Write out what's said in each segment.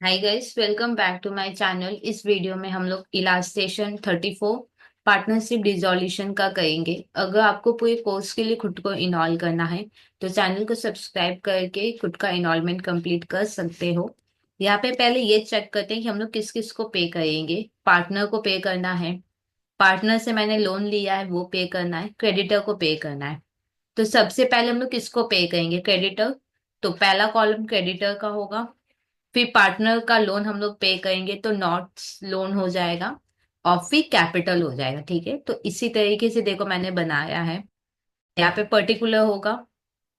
Hi guys, welcome back to my channel. इस video में हम लोग इलास्टेशन 34 पार्टनरशिप डिसोल्यूशन का करेंगे। अगर आपको पूरे कोर्स के लिए खुद को इनॉल करना है तो चैनल को सब्सक्राइब करके खुद का इनॉलमेंट कंप्लीट कर सकते हो। यहाँ पे पहले ये चेक करते हैं कि हम लोग किस किस को पे करेंगे। पार्टनर को पे करना है, पार्टनर से मैंने लोन लिया है वो पे करना है, क्रेडिटर को पे करना है। तो सबसे पहले हम लोग किसको पे करेंगे? क्रेडिटर। तो पहला कॉलम क्रेडिटर का होगा। फिर पार्टनर का लोन हम लोग पे करेंगे तो नॉट्स लोन हो जाएगा और फिर कैपिटल हो जाएगा। ठीक है, तो इसी तरीके से देखो मैंने बनाया है। यहाँ पे पर्टिकुलर होगा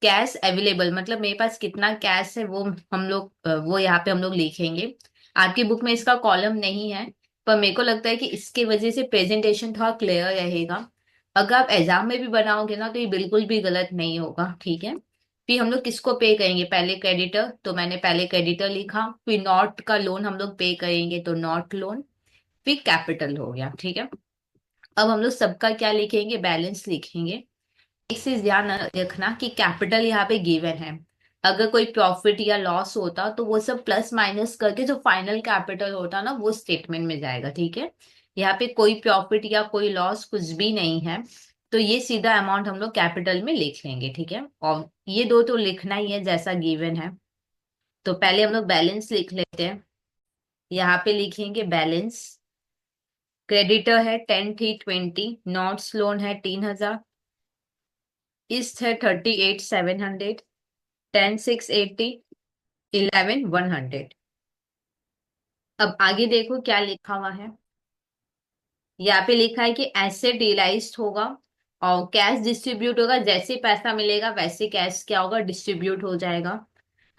कैश अवेलेबल, मतलब मेरे पास कितना कैश है वो हम लोग वो यहाँ पे हम लोग लिखेंगे। आपकी बुक में इसका कॉलम नहीं है, पर मेरे को लगता है कि इसके वजह से प्रेजेंटेशन थोड़ा क्लियर रहेगा। अगर आप एग्जाम में भी बनाओगे ना तो ये बिल्कुल भी गलत नहीं होगा। ठीक है, फिर हम लोग किसको पे करेंगे? पहले क्रेडिटर, तो मैंने पहले क्रेडिटर लिखा। फिर नॉट का लोन हम लोग पे करेंगे तो नॉट लोन। फिर कैपिटल हो गया। ठीक है, अब हम लोग सबका क्या लिखेंगे? बैलेंस लिखेंगे। एक चीज ध्यान रखना कि कैपिटल यहाँ पे गिवन है। अगर कोई प्रॉफिट या लॉस होता तो वो सब प्लस माइनस करके जो फाइनल कैपिटल होता ना वो स्टेटमेंट में जाएगा। ठीक है, यहाँ पे कोई प्रॉफिट या कोई लॉस कुछ भी नहीं है, तो ये सीधा अमाउंट हम लोग कैपिटल में लिख लेंगे। ठीक है, और ये दो तो लिखना ही है जैसा गिवन है। तो पहले हम लोग बैलेंस लिख लेते हैं। यहाँ पे लिखेंगे बैलेंस। क्रेडिटर है 10,320, नॉट्स लोन है 3,000, इस्ट है 38,700, 10,680, 11,100। अब आगे देखो क्या लिखा हुआ है। यहाँ पे लिखा है कि एसेट रियलाइज्ड होगा और कैश डिस्ट्रीब्यूट होगा। जैसे पैसा मिलेगा वैसे कैश क्या होगा? डिस्ट्रीब्यूट हो जाएगा।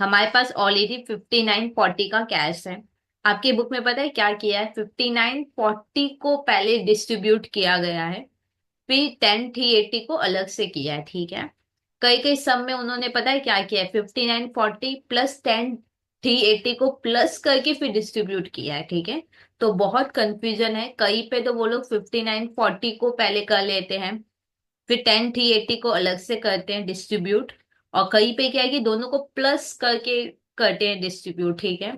हमारे पास ऑलरेडी 5940 का कैश है। आपकी बुक में पता है क्या किया है? 5940 को पहले डिस्ट्रीब्यूट किया गया है, फिर 10,380 को अलग से किया है। ठीक है, कई कई सब में उन्होंने पता है क्या किया है? 5940 प्लस 10,380 को प्लस करके फिर डिस्ट्रीब्यूट किया है। ठीक है, तो बहुत कंफ्यूजन है। कहीं पे तो वो लोग 5940 को पहले कर लेते हैं, फिर 10,380 को अलग से करते हैं डिस्ट्रीब्यूट, और कहीं पे क्या है कि दोनों को प्लस करके करते हैं डिस्ट्रीब्यूट। ठीक है,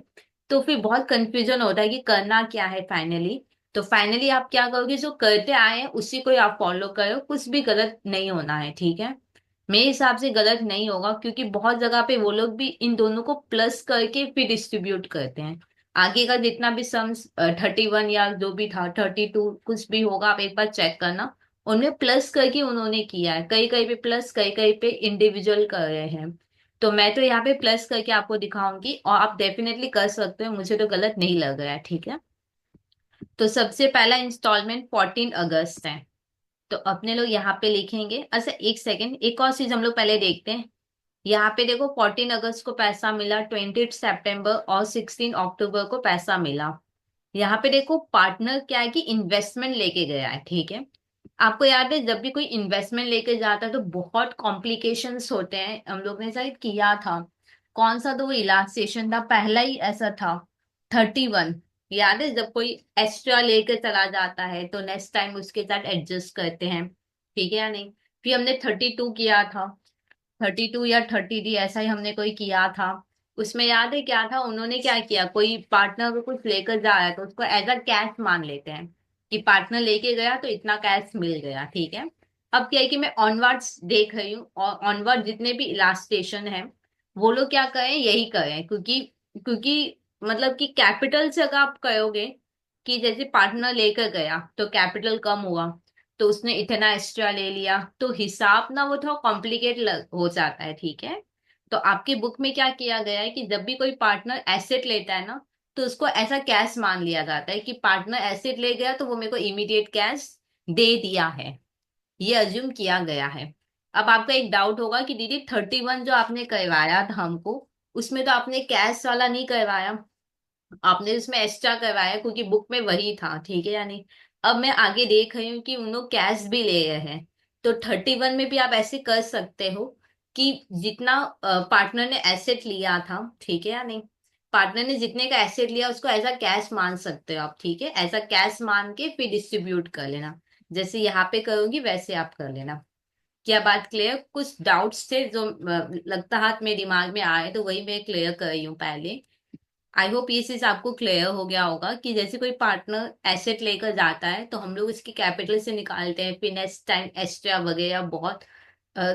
तो फिर बहुत कंफ्यूजन होता है कि करना क्या है फाइनली। तो फाइनली आप क्या करोगे? जो करते आए हैं उसी को ही आप फॉलो करो, कुछ भी गलत नहीं होना है। ठीक है, मेरे हिसाब से गलत नहीं होगा क्योंकि बहुत जगह पे वो लोग भी इन दोनों को प्लस करके फिर डिस्ट्रीब्यूट करते हैं। आगे का जितना भी सम्स 31 या जो भी था 32 कुछ भी होगा, आप एक बार चेक करना। उनमें प्लस करके उन्होंने किया है, कई कई पे प्लस, कई कई पे इंडिविजुअल कर रहे हैं। तो मैं तो यहाँ पे प्लस करके आपको दिखाऊंगी और आप डेफिनेटली कर सकते हो, मुझे तो गलत नहीं लग रहा है। ठीक है, तो सबसे पहला इंस्टॉलमेंट 14 अगस्त है, तो अपने लोग यहाँ पे लिखेंगे। अच्छा एक सेकेंड, एक और चीज हम लोग पहले देखते हैं। यहाँ पे देखो 14 अगस्त को पैसा मिला, 20 सितंबर और 16 अक्टूबर को पैसा मिला। यहाँ पे देखो पार्टनर क्या है कि इन्वेस्टमेंट लेके गया है। ठीक है, आपको याद है जब भी कोई इन्वेस्टमेंट लेके जाता है तो बहुत कॉम्प्लिकेशंस होते हैं। हम लोग ने शायद किया था, कौन सा तो वो इलास्टेशन था पहला ही ऐसा था, 31। याद है जब कोई एक्स्ट्रा लेके चला जाता है तो नेक्स्ट टाइम उसके साथ एडजस्ट करते हैं। ठीक है या नहीं? फिर हमने 32 किया था, 32 या 33 ऐसा ही हमने कोई किया था। उसमें याद है क्या था? उन्होंने क्या किया, कोई पार्टनर को कुछ लेकर जा रहा है तो उसको एज अ कैश मान लेते हैं कि पार्टनर लेके गया तो इतना कैश मिल गया। ठीक है, अब क्या है कि मैं ऑनवर्ड्स देख रही हूँ और ऑनवर्ड जितने भी इलास्टेशन है वो लोग क्या करें, यही करें। क्योंकि क्योंकि मतलब कि कैपिटल से अगर आप कहोगे कि जैसे पार्टनर लेकर गया तो कैपिटल कम हुआ तो उसने इतना एक्स्ट्रा ले लिया, तो हिसाब ना वो थोड़ा कॉम्प्लिकेट हो जाता है। ठीक है, तो आपकी बुक में क्या किया गया है कि जब भी कोई पार्टनर एसेट लेता है ना तो उसको ऐसा कैश मान लिया जाता है कि पार्टनर एसेट ले गया तो वो मेरे को इमीडिएट कैश दे दिया है, ये अज्यूम किया गया है। अब आपका एक डाउट होगा कि दीदी 31 जो आपने करवाया था हमको, उसमें तो आपने कैश वाला नहीं करवाया, आपने इसमें एक्स्ट्रा करवाया क्योंकि बुक में वही था। ठीक है या नहीं? अब मैं आगे देख रही हूँ कि उन लोग कैश भी ले रहे हैं, तो 31 में भी आप ऐसे कर सकते हो कि जितना पार्टनर ने एसेट लिया था, ठीक है या नहीं, पार्टनर ने जितने का एसेट लिया उसको एज अ कैश मान सकते हो आप। ठीक है, एज अ कैश मान के फिर डिस्ट्रीब्यूट कर लेना, जैसे यहाँ पे करोगी वैसे आप कर लेना। क्या बात क्लियर? कुछ डाउट्स थे जो लगता हाथ में दिमाग में आए तो वही मैं क्लियर कर रही हूँ पहले। आई होप ये चीज आपको क्लियर हो गया होगा कि जैसे कोई पार्टनर एसेट लेकर जाता है तो हम लोग इसकी कैपिटल से निकालते हैं, फिर नेक्स्ट टाइम एक्स्ट्रा वगैरह बहुत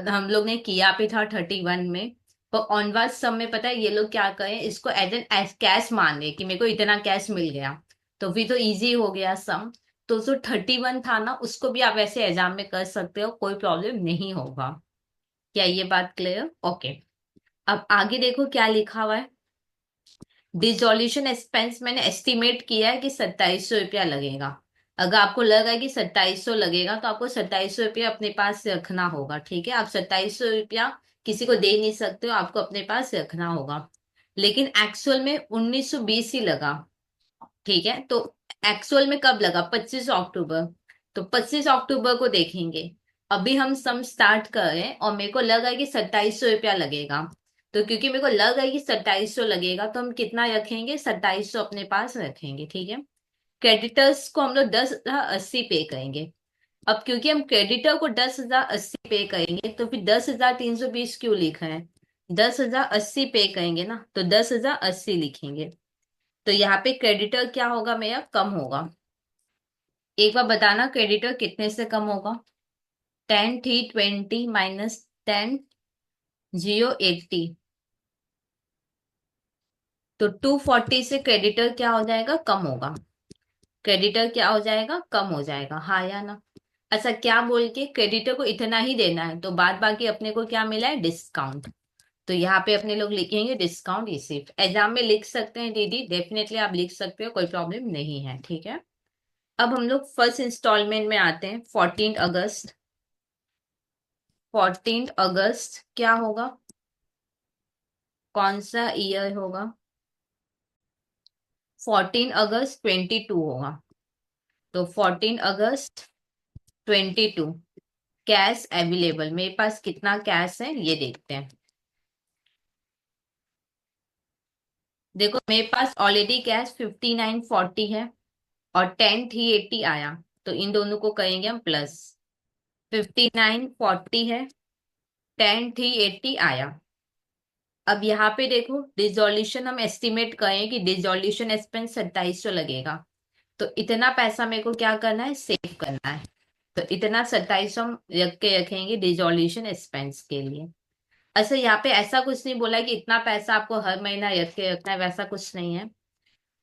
हम लोग ने किया भी था 31 में। पर ऑनवर्ड सम में पता है ये लोग क्या करें, इसको एज एन एज कैश मान ले कि मेरे को इतना कैश मिल गया, तो फिर तो इजी हो गया सम। तो जो 31 था ना उसको भी आप ऐसे एग्जाम में कर सकते हो, कोई प्रॉब्लम नहीं होगा। क्या ये बात क्लियर? ओके। अब आगे देखो क्या लिखा हुआ है। डिसोल्यूशन एक्सपेंस मैंने एस्टिमेट किया है कि 2700 रुपया लगेगा। अगर आपको लग रहा है कि 2700 लगेगा तो आपको 2700 रुपया अपने पास रखना होगा, ठीक है। आप 2700 रुपया किसी को दे नहीं सकते हो, आपको अपने पास रखना होगा। लेकिन एक्चुअल में 1920 ही लगा, ठीक है। तो एक्चुअल में कब लगा? 25 अक्टूबर। तो 25 अक्टूबर को देखेंगे। अभी हम सम स्टार्ट कर रहे हैं और मेरे को लगा है कि 2700 रुपया लगेगा। तो क्योंकि मेरे को लग रहा है कि 2700 लगेगा तो हम कितना रखेंगे? 2700 अपने पास रखेंगे, ठीक है। क्रेडिटर्स को हम लोग 10,080 पे करेंगे। अब क्योंकि हम क्रेडिटर को 10,080 पे करेंगे तो फिर 10,320 क्यों लिखा है? 10,080 पे करेंगे ना, तो 10,080 लिखेंगे। तो यहाँ पे क्रेडिटर क्या होगा मेरा? कम होगा। एक बार बताना क्रेडिटर कितने से कम होगा? 10,320 माइनस 10,080। तो 240 से क्रेडिटर क्या हो जाएगा? कम होगा। क्रेडिटर क्या हो जाएगा? कम हो जाएगा, हाँ या ना? अच्छा, क्या बोल के क्रेडिटर को इतना ही देना है तो बाद बाकी अपने को क्या मिला है? डिस्काउंट। तो यहाँ पे अपने लोग लिखेंगे डिस्काउंट रिसीव्ड। एग्जाम में लिख सकते हैं दीदी, डेफिनेटली आप लिख सकते हो, कोई प्रॉब्लम नहीं है, ठीक है। अब हम लोग फर्स्ट इंस्टॉलमेंट में आते हैं, 14 अगस्त। 14 अगस्त क्या होगा? कौन सा ईयर होगा? 14 अगस्त 22 होगा। तो 14 अगस्त 22, कैश अवेलेबल मेरे पास कितना कैश है ये देखते हैं। देखो मेरे पास ऑलरेडी कैश 5940 है और 10,380 आया, तो इन दोनों को करेंगे हम प्लस। 5940 है, 10,380 आया। अब यहाँ पे देखो डिसोल्यूशन हम एस्टिमेट करें कि डिसोल्यूशन एक्सपेंस 2700 लगेगा। तो इतना पैसा मेरे को क्या करना है? सेव करना है। तो इतना 2700 हम रख के रखेंगे डिसोल्यूशन एक्सपेंस के लिए। अच्छा, यहाँ पे ऐसा कुछ नहीं बोला है कि इतना पैसा आपको हर महीना रख के रखना है, वैसा कुछ नहीं है।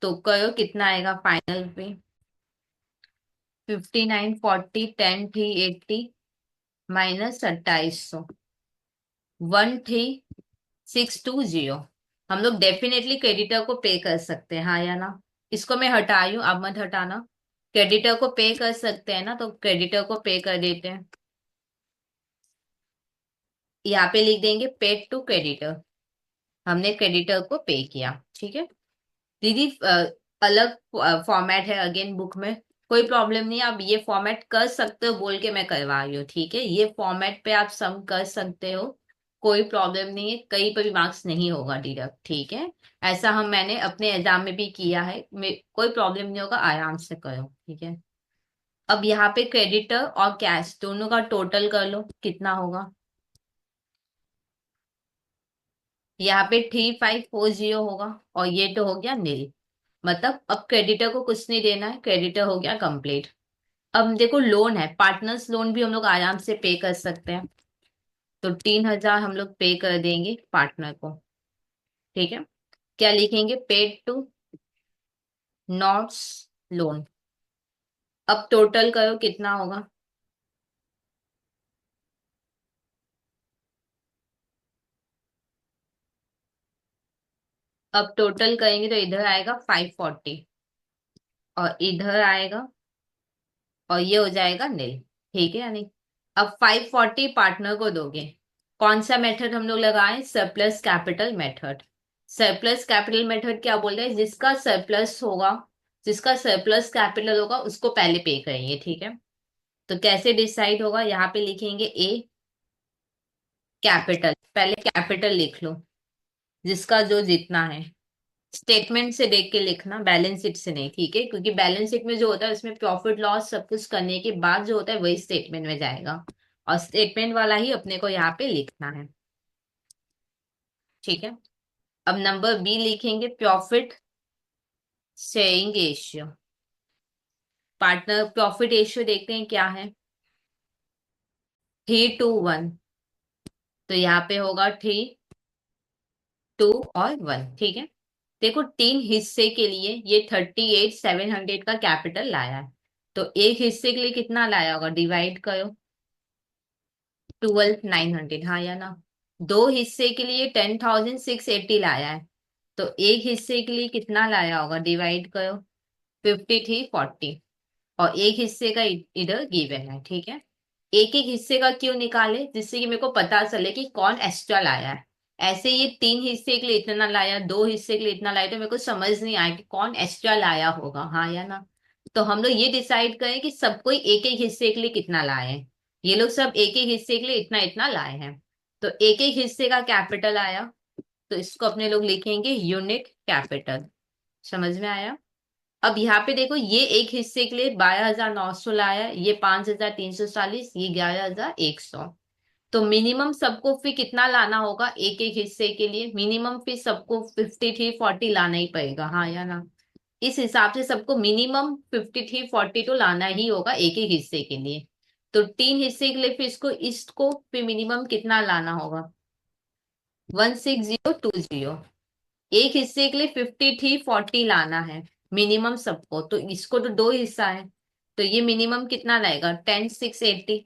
तो करो कितना आएगा फाइनल पे? 5940, 10,380 माइनस 2700, 13,620। हम लोग डेफिनेटली क्रेडिटर को पे कर सकते हैं, हाँ या ना? इसको मैं हटा रही हूँ, अब मत हटाना। क्रेडिटर को पे कर सकते हैं ना, तो क्रेडिटर को पे कर देते हैं। यहाँ पे लिख देंगे पेड टू क्रेडिटर। हमने क्रेडिटर को पे किया, ठीक है। दीदी अलग फॉर्मेट है अगेन बुक में, कोई प्रॉब्लम नहीं है, आप ये फॉर्मेट कर सकते हो बोल के मैं करवा रही हूँ, ठीक है। ये फॉर्मेट पे आप सम कर सकते हो, कोई प्रॉब्लम नहीं है, कहीं पर भी मार्क्स नहीं होगा डिडक्ट, ठीक है। ऐसा मैंने अपने एग्जाम में भी किया है, कोई प्रॉब्लम नहीं होगा, आराम से करो, ठीक है। अब यहाँ पे क्रेडिटर और कैश दोनों का टोटल कर लो, कितना होगा? यहाँ पे 3,540 होगा और ये तो हो गया नील। मतलब अब क्रेडिटर को कुछ नहीं देना है, क्रेडिटर हो गया कंप्लीट। अब देखो लोन है, पार्टनर्स लोन भी हम लोग आराम से पे कर सकते हैं। तो 3,000 हम लोग पे कर देंगे पार्टनर को, ठीक है। क्या लिखेंगे? Paid to notes loan. अब टोटल करो कितना होगा? अब टोटल करेंगे तो इधर आएगा 540 और इधर आएगा और ये हो जाएगा नील, ठीक है या नहीं? अब 540 पार्टनर को दोगे। कौन सा मेथड हम लोग लगाएं? Surplus capital method. Surplus capital method क्या बोल रहे हैं? जिसका सरप्लस होगा, जिसका सरप्लस कैपिटल होगा उसको पहले पे करेंगे, ठीक है। तो कैसे डिसाइड होगा? यहाँ पे लिखेंगे ए कैपिटल, पहले कैपिटल लिख लो, जिसका जो जितना है। स्टेटमेंट से देख के लिखना, बैलेंस शीट से नहीं, ठीक है, क्योंकि बैलेंस शीट में जो होता है उसमें प्रॉफिट लॉस सब कुछ करने के बाद जो होता है वही स्टेटमेंट में जाएगा, और स्टेटमेंट वाला ही अपने को यहाँ पे लिखना है, ठीक है। अब नंबर बी लिखेंगे profit sharing ratio, partner profit ratio देखते हैं क्या है, 3:1। तो यहाँ पे होगा 3:2 और 1, ठीक है। देखो तीन हिस्से के लिए ये 38,700 का कैपिटल लाया है, तो एक हिस्से के लिए कितना लाया होगा, डिवाइड करो, 12,900, हाँ या ना। दो हिस्से के लिए 10,680 लाया है, तो एक हिस्से के लिए कितना लाया होगा, डिवाइड करो, 5340। और एक हिस्से का इधर गिवन है, ठीक है। एक एक हिस्से का क्यों निकाले, जिससे कि मेरे को पता चले कि कौन एक्स्ट्रा लाया है। ऐसे ये तीन हिस्से के लिए इतना लाया, दो हिस्से के लिए इतना लाया, तो मेरे को समझ नहीं आया कि कौन एक्स्ट्रा लाया होगा, हाँ या ना। तो हम लोग ये डिसाइड करें कि सब कोई एक एक हिस्से के लिए कितना लाए हैं। ये लोग सब एक एक हिस्से के लिए इतना इतना लाए हैं, तो एक एक हिस्से का कैपिटल आया, तो इसको अपने लोग लिखेंगे यूनिट कैपिटल। समझ में आया। अब यहाँ पे देखो ये एक हिस्से के लिए 12,900 लाया, ये 5,340, ये 11,100। तो मिनिमम सबको फिर कितना लाना होगा, एक एक हिस्से के लिए मिनिमम फिर सबको 5340 लाना ही पड़ेगा, हाँ या ना। इस हिसाब से सबको मिनिमम 5340 तो लाना ही होगा एक एक हिस्से के लिए। तो तीन हिस्से के लिए फिर इसको फिर मिनिमम कितना लाना होगा, 16020। एक हिस्से के लिए 5340 लाना है मिनिमम सबको, तो इसको तो दो हिस्सा है, तो ये मिनिमम कितना लाएगा, 10,680।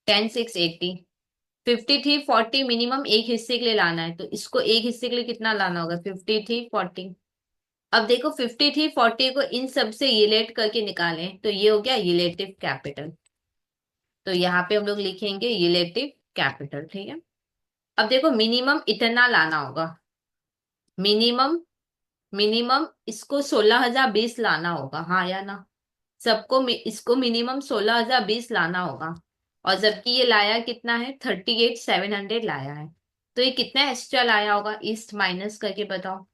10,680, 5340 मिनिमम एक हिस्से के लिए लाना है, तो इसको एक हिस्से के लिए कितना लाना होगा, 5340। अब देखो 5340 को इन सब से रिलेट करके निकालें, तो ये हो गया रिलेटिव कैपिटल। तो यहाँ पे हम लोग लिखेंगे रिलेटिव कैपिटल, ठीक है। अब देखो मिनिमम इतना लाना होगा, मिनिमम मिनिमम इसको 16,020 लाना होगा, हाँ या ना। इसको मिनिमम 16,020 लाना होगा। और जबकि ये लाया कितना है, 38,700 लाया है, तो ये कितना एक्स्ट्रा लाया होगा, ईस्ट माइनस करके बताओ,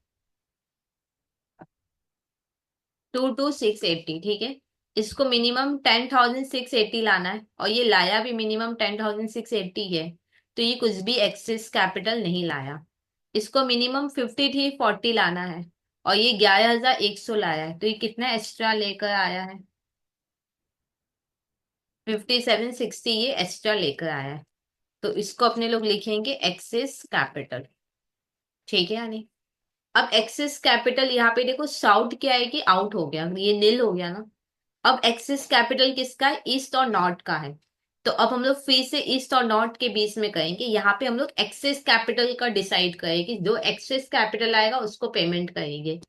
22,680, ठीक है। इसको मिनिमम 10,680 लाना है, और ये लाया भी मिनिमम 10,680 है, तो ये कुछ भी एक्सेस कैपिटल नहीं लाया। इसको मिनिमम 5340 लाना है, और ये 11,100 लाया है, तो ये कितना एक्स्ट्रा लेकर आया है, 5760 ये एक्स्ट्रा लेकर आया है। तो इसको अपने लोग लिखेंगे एक्सेस कैपिटल, ठीक है यानी। अब एक्सेस कैपिटल यहाँ पे देखो साउथ क्या है कि आउट हो गया, ये नील हो गया ना। अब एक्सेस कैपिटल किसका है, ईस्ट और नॉर्थ का है। तो अब हम लोग फिर से ईस्ट और नॉर्थ के बीच में करेंगे, यहाँ पे हम लोग एक्सेस कैपिटल का डिसाइड करेंगे, जो एक्सेस कैपिटल आएगा उसको पेमेंट करेंगे।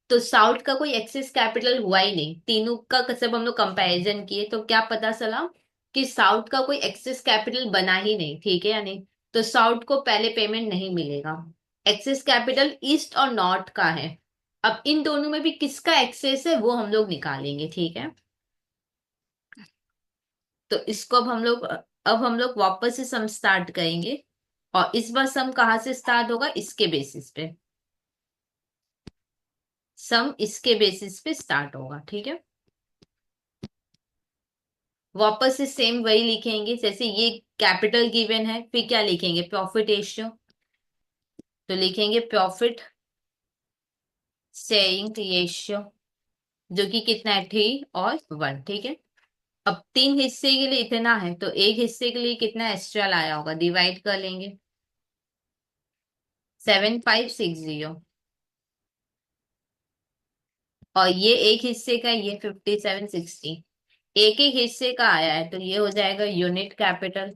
तो साउथ का कोई एक्सेस कैपिटल हुआ ही नहीं, तीनों का सब हम लोग कंपैरिजन किए, तो क्या पता चला कि साउथ का कोई एक्सेस कैपिटल बना ही नहीं, ठीक है या नहीं। तो साउथ को पहले पेमेंट नहीं मिलेगा। एक्सेस कैपिटल ईस्ट और नॉर्थ का है। अब इन दोनों में भी किसका एक्सेस है वो हम लोग निकालेंगे, ठीक है। तो इसको अब हम लोग वापस से सम स्टार्ट करेंगे, और इस बार सम कहाँ से स्टार्ट होगा, इसके बेसिस पे। सम इसके बेसिस पे स्टार्ट होगा, ठीक है। वापस से सेम वही लिखेंगे, जैसे ये कैपिटल गिवन है, फिर क्या लिखेंगे, प्रॉफिट रेशियो। तो लिखेंगे प्रॉफिट शेयरिंग रेशियो, जो कि कितना है, 3 और 1, ठीक है। अब तीन हिस्से के लिए इतना है, तो एक हिस्से के लिए कितना एक्स्ट्रा लाया होगा, डिवाइड कर लेंगे, 7,560। और ये एक हिस्से का, ये 5760, एक एक हिस्से का आया है, तो ये हो जाएगा यूनिट कैपिटल,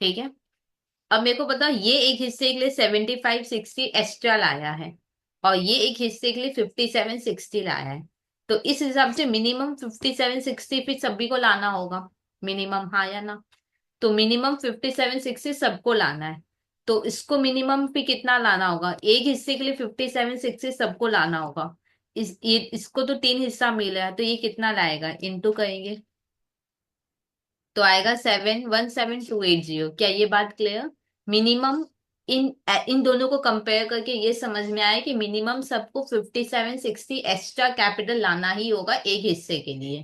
ठीक है। अब मेरे को पता ये एक हिस्से के लिए 7560 एक्स्ट्रा लाया है, और ये एक हिस्से के लिए 5760 लाया है। तो इस हिसाब से मिनिमम 5760 फिर सभी को लाना होगा, मिनिमम, हाँ या ना। तो मिनिमम 5760 सबको लाना है, तो इसको मिनिमम पे कितना लाना होगा, एक हिस्से के लिए 5760 सबको लाना होगा। इसको तो तीन हिस्सा मिला है, तो ये कितना लाएगा, इनटू करेंगे, तो आएगा 717280। क्या ये बात क्लियर। मिनिमम इन इन दोनों को कंपेयर करके ये समझ में आया कि मिनिमम सबको 5760 एक्स्ट्रा कैपिटल लाना ही होगा एक हिस्से के लिए।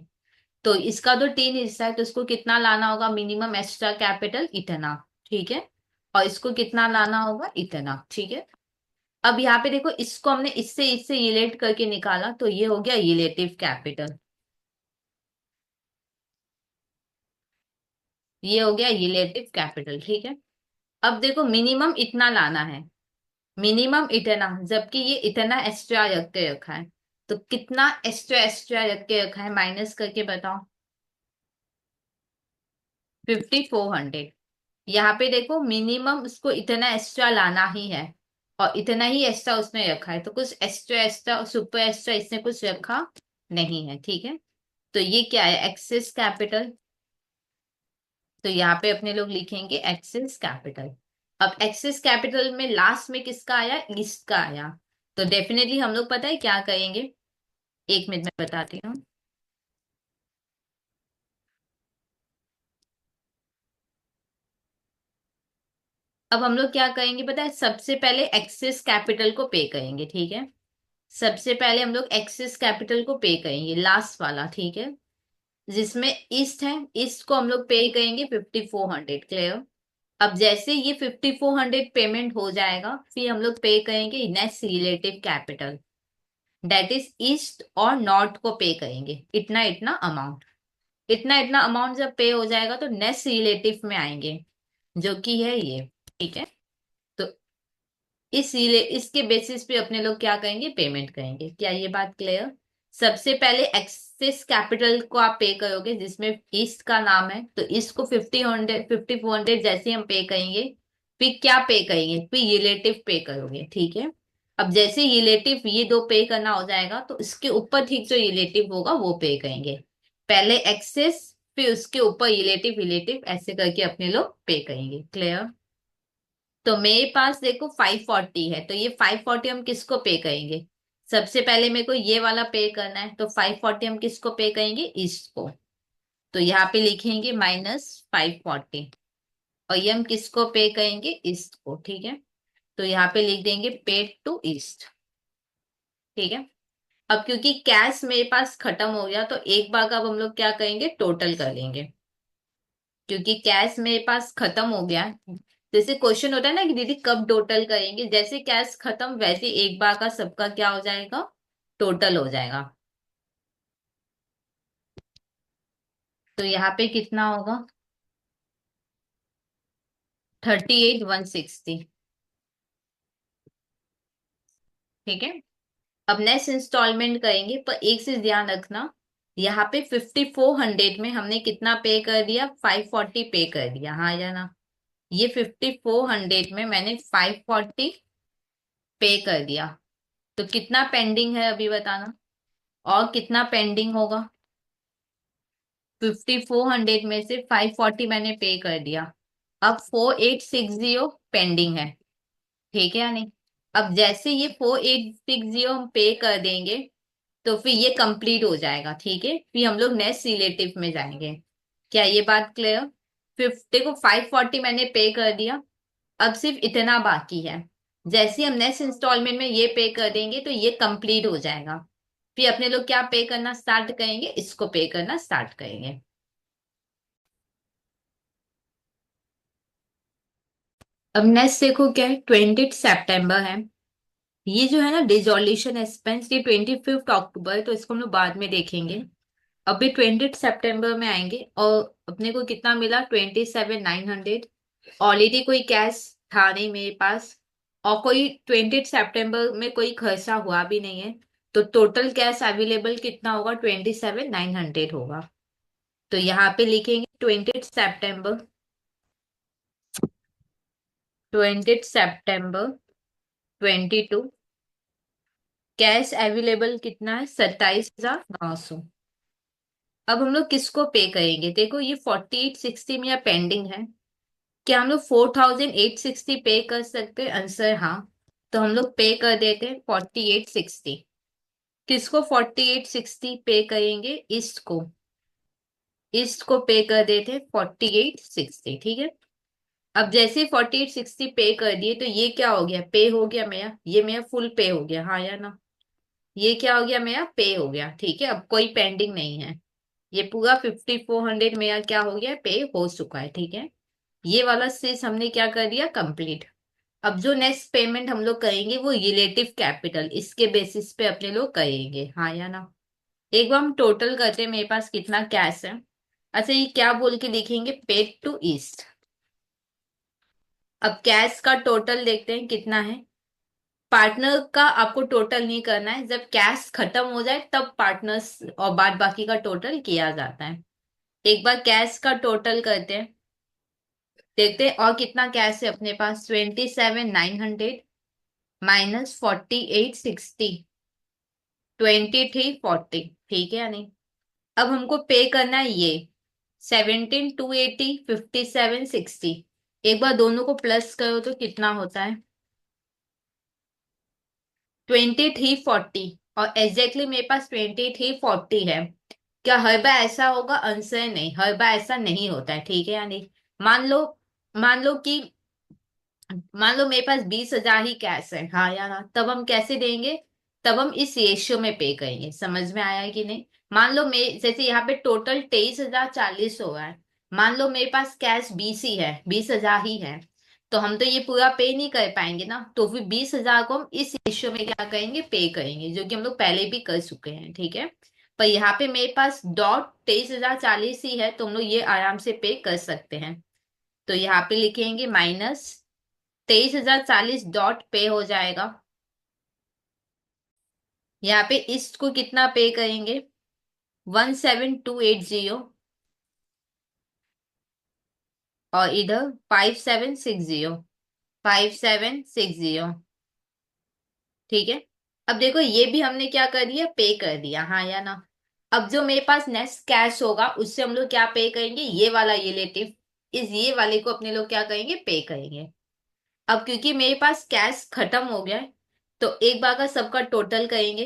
तो इसका तो तीन हिस्सा है, तो इसको कितना लाना होगा, मिनिमम एक्स्ट्रा कैपिटल इतना, ठीक है। और इसको कितना लाना होगा, इतना, ठीक है। अब यहाँ पे देखो, इसको हमने इससे इससे रिलेट करके निकाला, तो ये हो गया रिलेटिव कैपिटल। ये हो गया रिलेटिव कैपिटल, ठीक है। अब देखो मिनिमम इतना लाना है, मिनिमम इतना, जबकि ये इतना एक्स्ट्रा रख के रखा है। तो कितना एक्स्ट्रा एक्स्ट्रा रख के रखा है, माइनस करके बताओ। 5400। यहाँ पे देखो मिनिमम उसको इतना एक्स्ट्रा लाना ही है, और इतना ही एक्स्ट्रा उसमें रखा है, तो कुछ एक्स्ट्रा एक्स्ट्रा सुपर एक्स्ट्रा इसने कुछ रखा नहीं है, ठीक है। तो ये क्या है, एक्सेस कैपिटल। तो यहाँ पे अपने लोग लिखेंगे एक्सेस कैपिटल। अब एक्सेस कैपिटल में लास्ट में किसका आया, ईस्ट का आया। तो डेफिनेटली हम लोग पता है क्या करेंगे, एक मिनट में बताती हूँ। अब हम लोग क्या करेंगे पता है, सबसे पहले एक्सेस कैपिटल को पे करेंगे, ठीक है। सबसे पहले हम लोग एक्सेस कैपिटल को पे करेंगे, लास्ट वाला, ठीक है। जिसमें ईस्ट है, ईस्ट को हम लोग पे करेंगे 5400, क्लियर। अब जैसे ये 5400 पेमेंट हो जाएगा, फिर हम लोग पे करेंगे next relative capital, that is east और नॉर्थ को पे करेंगे इतना इतना अमाउंट। इतना इतना अमाउंट जब पे हो जाएगा तो नेक्स्ट रिलेटिव में आएंगे, जो कि है ये, ठीक है। तो इसीलिए इसके बेसिस पे अपने लोग क्या करेंगे, पेमेंट करेंगे। क्या ये बात क्लियर। सबसे पहले एक्सेस कैपिटल को आप पे करोगे, जिसमें ईस्ट का नाम है, तो ईस्ट को 5400 जैसे हम पे करेंगे, फिर क्या पे करेंगे, फिर रिलेटिव पे करोगे, ठीक है। अब जैसे रिलेटिव ये दो पे करना हो जाएगा, तो इसके ऊपर ठीक जो रिलेटिव होगा वो पे करेंगे। पहले एक्सेस, फिर उसके ऊपर रिलेटिव, रिलेटिव ऐसे करके अपने लोग पे करेंगे, क्लियर। तो मेरे पास देखो 540 है, तो ये 540 हम किसको पे करेंगे, सबसे पहले मेरे को ये वाला पे करना है, तो 540 हम किसको पे करेंगे, ईस्ट को। तो यहाँ पे लिखेंगे -540, और ये हम किसको पे करेंगे, ईस्ट को, ठीक है। तो यहाँ पे लिख देंगे पेड टू ईस्ट, ठीक है। अब क्योंकि कैश मेरे पास खत्म हो गया, तो एक बार का अब हम लोग क्या करेंगे, टोटल कर लेंगे। क्योंकि कैश मेरे पास खत्म हो गया, जैसे क्वेश्चन होता है ना कि दीदी कब टोटल करेंगे, जैसे कैश खत्म वैसे एक बार का सबका क्या हो जाएगा, टोटल हो जाएगा। तो यहाँ पे कितना होगा, 38,160, ठीक है। अब नेक्स्ट इंस्टॉलमेंट करेंगे, पर एक चीज ध्यान रखना, यहाँ पे 5400 में हमने कितना पे कर दिया, 540 पे कर दिया, हाँ या ना। ये 5400 में मैंने 540 पे कर दिया, तो कितना पेंडिंग है अभी बताना, और कितना पेंडिंग होगा। 5400 में से 540 मैंने पे कर दिया, अब 4860 पेंडिंग है, ठीक है या नहीं। अब जैसे ये 4860 हम पे कर देंगे, तो फिर ये कंप्लीट हो जाएगा, ठीक है। फिर हम लोग नेक्स्ट रिलेटिव में जाएंगे। क्या ये बात क्लियर। देखो 540 मैंने पे कर दिया, अब सिर्फ इतना बाकी है। जैसे ही हम नेक्स्ट इंस्टॉलमेंट में ये पे कर देंगे, तो ये कंप्लीट हो जाएगा। फिर अपने लोग क्या पे करना स्टार्ट करेंगे, इसको पे करना स्टार्ट करेंगे। अब नेक्स्ट देखो क्या है, 20 सितंबर है। ये जो है ना डिसोल्यूशन एक्सपेंस, ये 25 अक्टूबर है, तो इसको हम लोग बाद में देखेंगे। अभी 20 सितंबर में आएंगे, और अपने को कितना मिला, 27,900। ऑलरेडी कोई कैश था नहीं मेरे पास, और कोई 20 सितंबर में कोई खर्चा हुआ भी नहीं है। तो टोटल कैश अवेलेबल कितना होगा, 27,900 होगा। तो यहाँ पे लिखेंगे 20 सितंबर 2022, कैश अवेलेबल कितना है, 27,900। अब हम लोग किसको पे करेंगे, देखो ये 4860 में पेंडिंग है। क्या हम लोग 4860 पे कर सकते हैं, आंसर हाँ। तो हम लोग पे कर देते हैं 4860। किसको 4860 पे करेंगे, ईस्ट को। ईस्ट को पे कर देते हैं 4860, ठीक है। अब जैसे 4860 पे कर दिए, तो ये क्या हो गया, पे हो गया मेरा, ये मेरा फुल पे हो गया, हाँ या ना। ये क्या हो गया, मेरा पे हो गया, ठीक है। अब कोई पेंडिंग नहीं है, ये पूरा 5400 मेरा क्या हो गया, पे हो चुका है, ठीक है। ये वाला सेस हमने क्या कर दिया, कंप्लीट। अब जो नेक्स्ट पेमेंट हम लोग करेंगे वो रिलेटिव कैपिटल, इसके बेसिस पे अपने लोग करेंगे, हाँ या ना। एक बार हम टोटल करते हैं, मेरे पास कितना कैश है। अच्छा, ये क्या बोल के लिखेंगे, पेड टू ईस्ट। अब कैश का टोटल देखते हैं कितना है। पार्टनर का आपको टोटल नहीं करना है, जब कैश खत्म हो जाए तब पार्टनर्स और बाद बाकी का टोटल किया जाता है। एक बार कैश का टोटल करते हैं, देखते हैं और कितना कैश है अपने पास। 27,900 माइनस 48,60, 23,40, ठीक है या नहीं। अब हमको पे करना है ये 17,280, 57,60। एक बार दोनों को प्लस करो तो कितना होता है, 23,40। और एग्जैक्टली मेरे पास 23,40 है। क्या हर बार ऐसा होगा, आंसर नहीं, हर बार ऐसा नहीं होता है, ठीक है या नहीं। मान लो, मान लो कि मान लो मेरे पास 20,000 ही कैश है, हाँ या ना, तब हम कैसे देंगे, तब हम इस रेशियो में पे करेंगे। समझ में आया है कि नहीं। मान लो मैं जैसे यहाँ पे टोटल 23,040 हो रहा है, मान लो मेरे पास कैश 20 ही है, 20,000 ही है, तो हम तो ये पूरा पे नहीं कर पाएंगे ना, तो फिर 20,000 को हम इस रेशियो में क्या करेंगे, पे करेंगे, जो कि हम लोग पहले भी कर चुके हैं, ठीक है। पर यहाँ पे मेरे पास डॉट 23,040 ही है, तो हम लोग ये आराम से पे कर सकते हैं। तो यहाँ पे लिखेंगे माइनस 23,040 डॉट पे हो जाएगा। यहाँ पे इस को कितना पे करेंगे, 17,280, और इधर 5,760, 5,760, ठीक है। अब देखो ये भी हमने क्या कर दिया, पे कर दिया, हाँ या ना। अब जो मेरे पास नेक्स्ट कैश होगा उससे हम लोग क्या पे करेंगे, ये वाला रिलेटिव, इस ये वाले को अपने लोग क्या करेंगे, पे करेंगे। अब क्योंकि मेरे पास कैश खत्म हो गया है, तो एक बार का सबका टोटल करेंगे।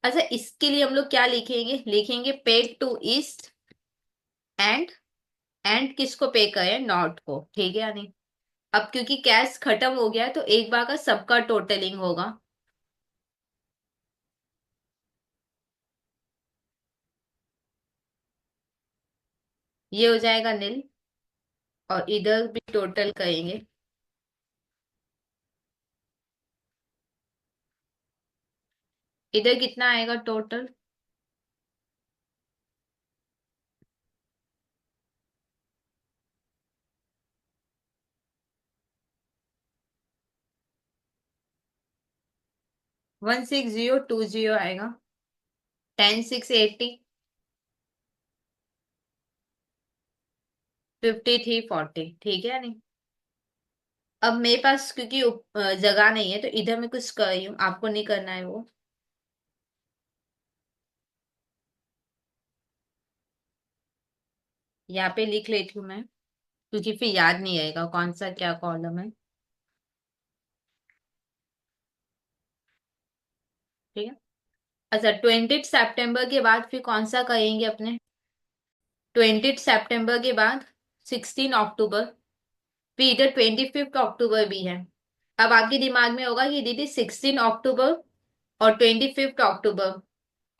अच्छा, इसके लिए हम लोग क्या लिखेंगे, लिखेंगे paid to east and, and किसको पे करें, नॉट को, ठीक है या नहीं। अब क्योंकि कैश खत्म हो गया है तो एक बार का सबका टोटलिंग होगा। ये हो जाएगा नील, और इधर भी टोटल करेंगे। इधर कितना आएगा टोटल, 16,020 आएगा, 10,680, 53,40, ठीक है या नहीं। अब मेरे पास क्योंकि जगह नहीं है तो इधर मैं कुछ कर रही हूँ, आपको नहीं करना है वो। यहाँ पे लिख लेती हूँ मैं, क्योंकि फिर याद नहीं आएगा कौन सा क्या कॉलम है, ठीक है। अच्छा, 20 सितंबर के बाद फिर कौन सा करेंगे अपने, 20 सितंबर के बाद 16 अक्टूबर, फिर इधर 25 अक्टूबर भी है। अब आपके दिमाग में होगा कि दीदी 16 अक्टूबर और 25 अक्टूबर,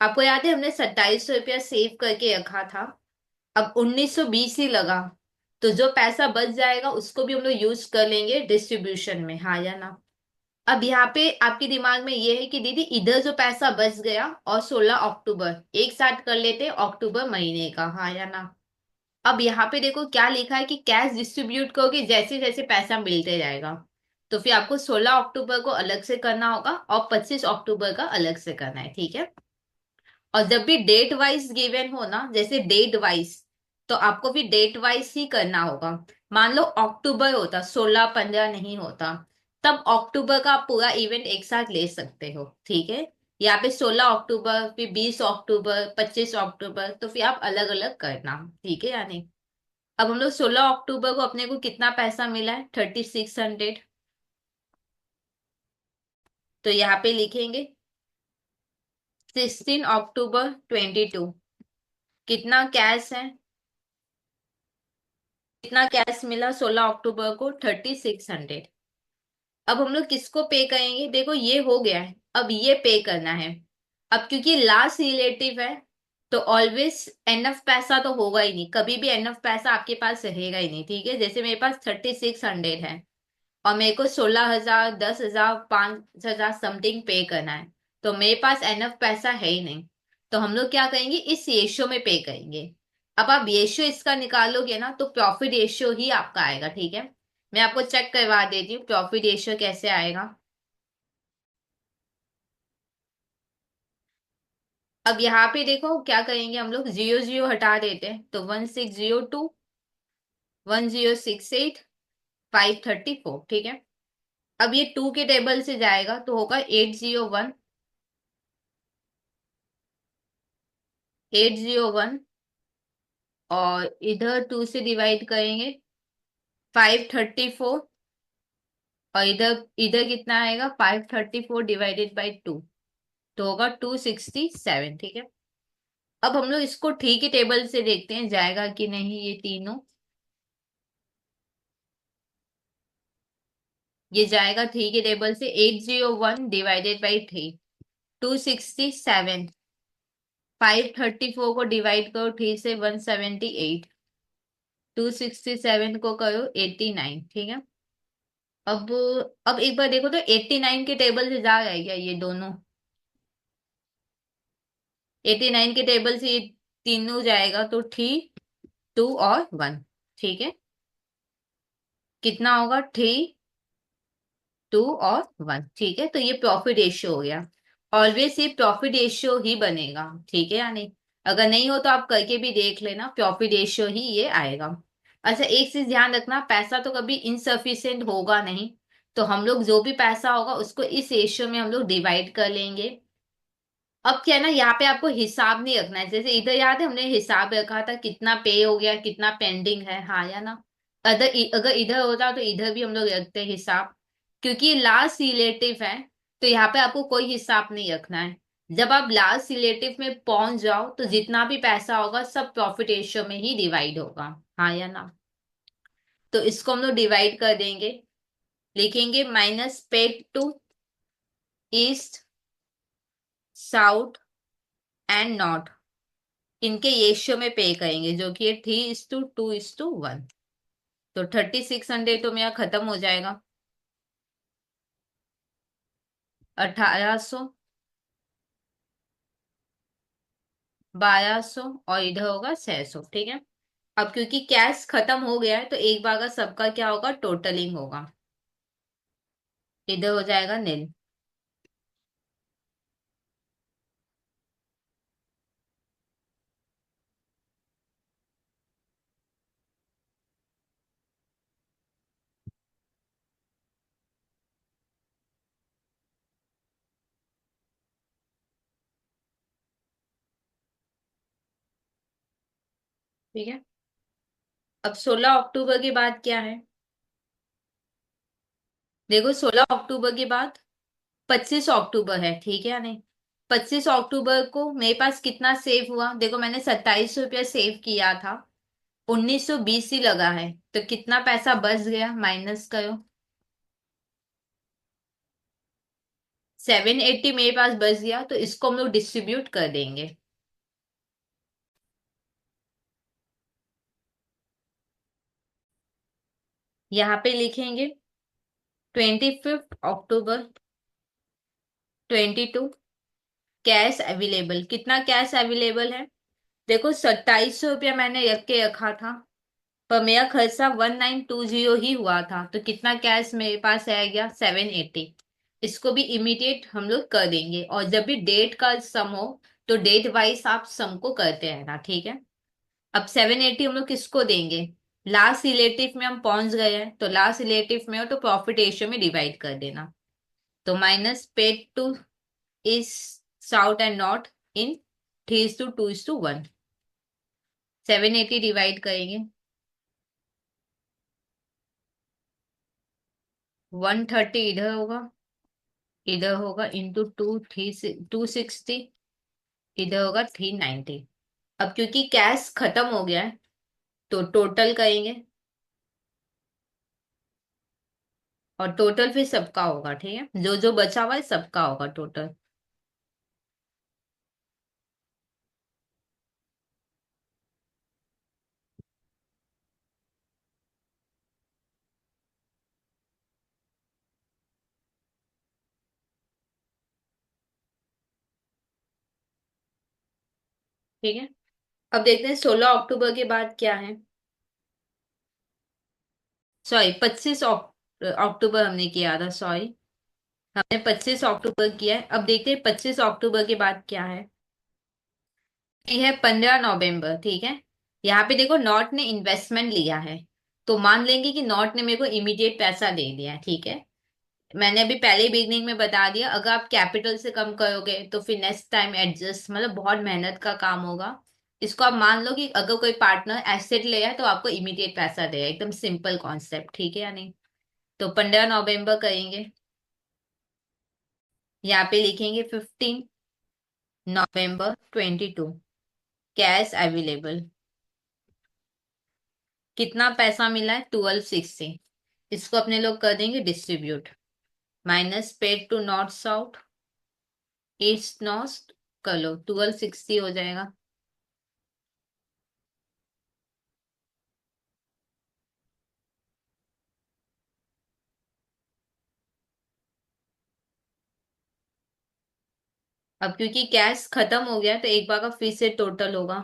आपको याद है हमने 2,700 रुपया सेव करके रखा था, अब 1,920 ही लगा, तो जो पैसा बच जाएगा उसको भी हम लोग यूज कर लेंगे डिस्ट्रीब्यूशन में, हाँ या ना। अब यहाँ पे आपके दिमाग में ये है कि दीदी इधर जो पैसा बच गया और 16 अक्टूबर एक साथ कर लेते हैं अक्टूबर महीने का, हाँ या ना। अब यहाँ पे देखो क्या लिखा है कि कैश डिस्ट्रीब्यूट करोगे जैसे जैसे पैसा मिलते जाएगा, तो फिर आपको 16 अक्टूबर को अलग से करना होगा और 25 अक्टूबर का अलग से करना है, ठीक है। और जब भी डेट वाइज गिवन हो ना, जैसे डेट वाइज, तो आपको भी डेट वाइज ही करना होगा। मान लो अक्टूबर होता, 16, 15 नहीं होता, तब अक्टूबर का आप पूरा इवेंट एक साथ ले सकते हो, ठीक है। यहाँ पे 16 अक्टूबर, फिर 20 अक्टूबर, 25 अक्टूबर, तो फिर आप अलग अलग करना, ठीक है या नहीं। अब हम लोग 16 अक्टूबर को अपने को कितना पैसा मिला है, 3,600, तो यहाँ पे लिखेंगे 16 अक्टूबर 22, कितना कैश है, कितना कैश मिला 16 अक्टूबर को, 3,600। अब हम लोग किसको पे करेंगे, देखो ये हो गया है, अब ये पे करना है। अब क्योंकि लास्ट रिलेटिव है, तो ऑलवेज एनफ पैसा तो होगा ही नहीं, कभी भी एनफ पैसा आपके पास रहेगा ही नहीं, ठीक है। जैसे मेरे पास 3,600 है, और मेरे को 16,000, 10,000, 5,000 समथिंग पे करना है। तो मेरे पास एनफ पैसा है ही नहीं। तो हम लोग क्या करेंगे, इस रेशियो में पे करेंगे। अब आप रेशियो इसका निकालोगे ना तो प्रॉफिट रेशियो ही आपका आएगा, ठीक है। मैं आपको चेक करवा देती हूँ प्रॉफिट रेशियो कैसे आएगा। अब यहाँ पे देखो क्या करेंगे, हम लोग जीरो जीरो हटा देते हैं तो 1602, 1068, 534, ठीक है। अब ये टू के टेबल से जाएगा तो होगा 801, 801, और इधर टू से डिवाइड करेंगे 534, और इधर इधर कितना आएगा, 534 डिवाइडेड बाई टू, तो होगा 267, ठीक है। अब हम लोग इसको ठीक ही टेबल से देखते हैं जाएगा कि नहीं ये तीनों। ये जाएगा थ्री के टेबल से, 801 डिवाइडेड बाई थ्री, 267, 534 को डिवाइड करो थ्री से, 178, 267 को करो 89, ठीक है। अब अब एक बार देखो तो 89 के टेबल से जा रहा है क्या ये दोनों, 89 के टेबल से ये तीनों जाएगा तो थ्री, टू और वन, ठीक है। कितना होगा, थ्री, टू और वन, ठीक है। तो ये प्रॉफिट रेशियो हो गया। ऑलवेज ये प्रॉफिट रेशियो ही बनेगा, ठीक है या नहीं। अगर नहीं हो तो आप करके भी देख लेना, प्रॉफिट रेशियो ही ये आएगा। अच्छा एक चीज ध्यान रखना, पैसा तो कभी इनसफिशियंट होगा नहीं। तो हम लोग जो भी पैसा होगा उसको इस रेशियो में हम लोग डिवाइड कर लेंगे। अब क्या है ना, यहाँ पे आपको हिसाब नहीं रखना है, जैसे इधर याद है हमने हिसाब रखा था कितना पे हो गया कितना पेंडिंग है, हाँ या ना। अगर अगर इधर होता तो इधर भी हम लोग रखते हैं हिसाब, क्योंकि लास्ट रिलेटिव है। तो यहाँ पे आपको कोई हिसाब नहीं रखना है। जब आप लास्ट रिलेटिव में पहुंच जाओ तो जितना भी पैसा होगा सब प्रॉफिट रेशियो में ही डिवाइड होगा, हाँ या ना। तो इसको हम लोग डिवाइड कर देंगे, लिखेंगे minus paid to east, south and north, इनके रेशियो में पे करेंगे जो कि 3:2:1। तो 3600 तो मेरा खत्म हो जाएगा, 1800, 1200, और इधर होगा 600, ठीक है। अब क्योंकि कैश खत्म हो गया है तो एक बार का सबका क्या होगा, टोटलिंग होगा, इधर हो जाएगा नील। ठीक है। अब 16 अक्टूबर के बाद क्या है, देखो 16 अक्टूबर के बाद 25 अक्टूबर है, ठीक है या नहीं। 25 अक्टूबर को मेरे पास कितना सेव हुआ, देखो मैंने 2700 रुपया सेव किया था, 1920 ही लगा है, तो कितना पैसा बच गया माइनस करो। 780 मेरे पास बच गया, तो इसको हम लोग डिस्ट्रीब्यूट कर देंगे। यहाँ पे लिखेंगे 25 अक्टूबर 22, कैश अवेलेबल, कितना कैश अवेलेबल है। देखो 2700 रुपया मैंने रख के रखा था, पर मेरा खर्चा 1920 ही हुआ था, तो कितना कैश मेरे पास आ गया, 780। इसको भी इमीडिएट हम लोग कर देंगे, और जब भी डेट का सम हो तो डेट वाइज आप सम को करते रहना, ठीक है। अब 780 हम लोग किसको देंगे, लास्ट रिलेटिव में हम पहुंच गए हैं, तो लास्ट रिलेटिव में हो तो प्रॉफिट रेशियो में डिवाइड कर देना। तो minus paid two is south and north in 3:2:1, 780 divide करेंगे, 130 इधर होगा, इधर होगा इंटू टू, 260, इधर होगा 390। अब क्योंकि कैश खत्म हो गया है तो टोटल करेंगे, और टोटल फिर सबका होगा, ठीक है, जो जो बचा हुआ है सबका होगा टोटल। ठीक है। अब देखते हैं 16 अक्टूबर के बाद क्या है। सॉरी, 25 अक्टूबर हमने किया था, सॉरी। हमने 25 अक्टूबर किया है। अब देखते हैं 25 अक्टूबर के बाद क्या है। ये है 15 नवंबर, ठीक है। यहाँ पे देखो नॉट ने इन्वेस्टमेंट लिया है, तो मान लेंगे कि नॉट ने मेरे को इमीडिएट पैसा दे दिया है, ठीक है। मैंने अभी पहले ही बिगनिंग में बता दिया, अगर आप कैपिटल से कम करोगे तो फिर नेक्स्ट टाइम एडजस्ट, मतलब बहुत मेहनत का काम होगा। इसको आप मान लो कि अगर कोई पार्टनर एसेट ले है तो आपको इमीडिएट पैसा देगा, एकदम सिंपल कॉन्सेप्ट, ठीक है या नहीं। तो 15 नवंबर करेंगे। यहाँ पे लिखेंगे 15 नवंबर 22, कैश अवेलेबल। कितना पैसा मिला है? 1260। इसको अपने लोग कर देंगे distribute. Minus paid to north south, east north, कर लो, 1260 हो जाएगा। अब क्योंकि कैश खत्म हो गया तो एक बार का फिर से टोटल होगा।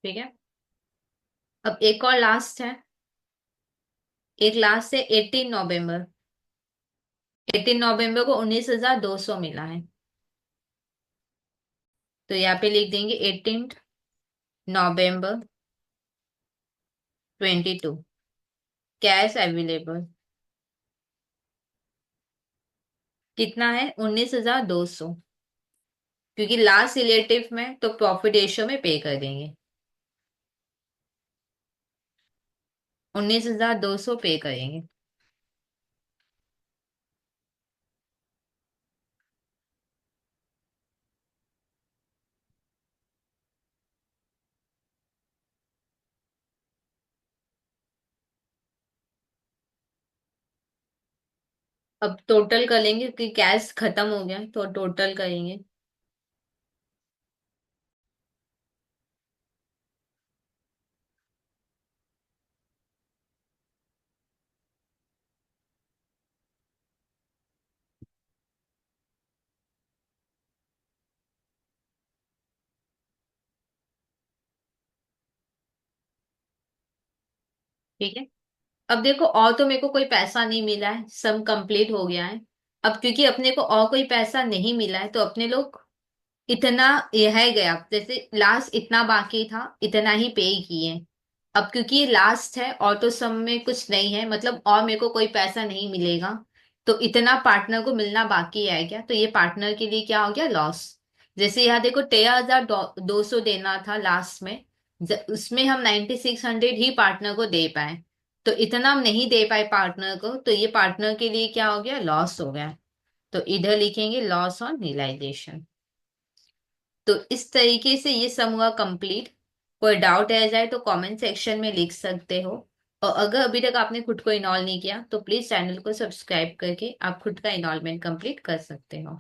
ठीक है। अब एक और लास्ट है। एक लास्ट है 18 नवंबर। 18 नवंबर को 19,200 मिला है। तो यहाँ पे लिख देंगे 18 नवंबर 22, कैश अवेलेबल। कितना है? 19,200। क्योंकि लास्ट रिलेटिव में तो प्रॉफिट रेशियो में पे कर देंगे। 19,200 पे करेंगे। अब टोटल कर लेंगे क्योंकि कैश खत्म हो गया, तो टोटल करेंगे। ठीक है। अब देखो और तो मेरे को कोई पैसा नहीं मिला है, सम कंप्लीट हो गया है। अब क्योंकि अपने को और कोई पैसा नहीं मिला है तो अपने लोग इतना, यह है गया, जैसे लास्ट इतना बाकी था इतना ही पे किए। अब क्योंकि लास्ट है और तो सम में कुछ नहीं है, मतलब और मेरे को कोई पैसा नहीं मिलेगा, तो इतना पार्टनर को मिलना बाकी है क्या, तो ये पार्टनर के लिए क्या हो गया? लॉस। जैसे यहाँ देखो 13,200 देना था लास्ट में, उसमें हम 9,600 ही पार्टनर को दे पाए, तो इतना हम नहीं दे पाए पार्टनर को, तो ये पार्टनर के लिए क्या हो गया? लॉस हो गया। तो इधर लिखेंगे लॉस ऑन रियलाइजेशन। तो इस तरीके से ये सम हुआ कंप्लीट। कोई डाउट रह जाए तो कमेंट सेक्शन में लिख सकते हो। और अगर अभी तक आपने खुद को इनॉल नहीं किया तो प्लीज चैनल को सब्सक्राइब करके आप खुद का इनॉलमेंट कंप्लीट कर सकते हो।